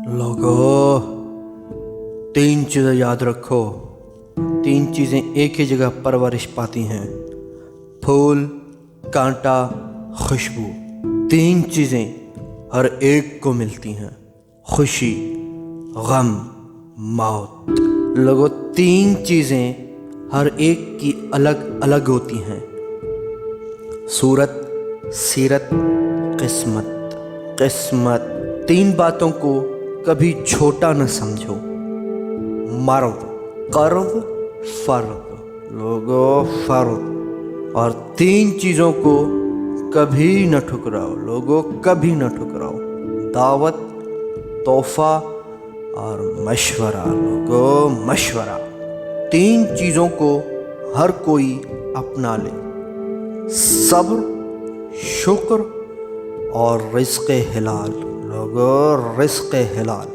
लोगों, 3 चीज़ें याद रखो। 3 चीज़ें एक ही जगह परवरिश पाती हैं, फूल, कांटा, खुशबू। 3 चीज़ें हर एक को मिलती हैं, खुशी, गम, मौत। लोगों, 3 चीज़ें हर एक की अलग अलग होती हैं, सूरत, सीरत, किस्मत। किस्मत। 3 बातों को कभी छोटा न समझो, मर्द, कर्ब, फर्द। लोगों, फर्द। और 3 चीज़ों को कभी न ठुकराओ लोगों, कभी न ठुकराओ, दावत, तोहफा और मशवरा। लोगों, मशवरा। 3 चीज़ों को हर कोई अपना ले, सब्र, शुक्र और रिज़्क़ हिलाल। लोगों, रिज़्क़ हिलाल।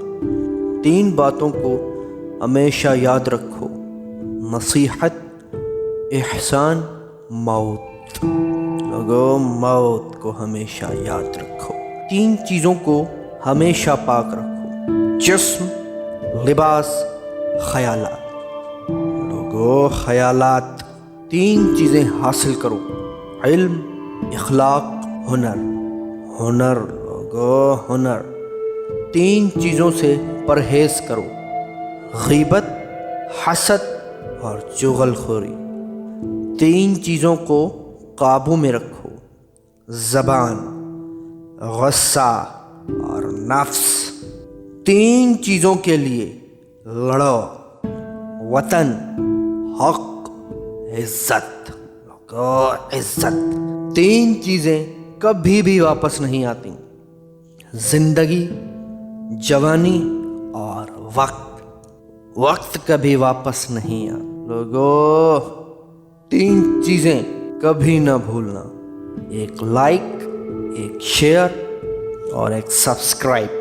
3 बातों को हमेशा याद रखो, नसीहत, एहसान, मौत। लोगों, मौत को हमेशा याद रखो। 3 चीज़ों को हमेशा पाक रखो, जिस्म, लिबास, ख़यालात। लोगों, ख़यालात। 3 चीज़ें हासिल करो, इल्म, इखलाक, हुनर। हुनर। लोगों, हुनर। 3 चीज़ों से परहेज़ करो, ग़ीबत, हसद और चुगलखोरी। 3 चीज़ों को काबू में रखो, ज़बान, गुस्सा और नफ्स। 3 चीज़ों के लिए लड़ो, वतन, हक़, इज़्ज़त। लोगों, इज़्ज़त। 3 चीज़ें कभी भी वापस नहीं आती, ज़िंदगी, जवानी और वक्त। वक्त कभी वापस नहीं आता। लोगों, 3 चीज़ें कभी ना भूलना, एक लाइक, एक शेयर और एक सब्सक्राइब।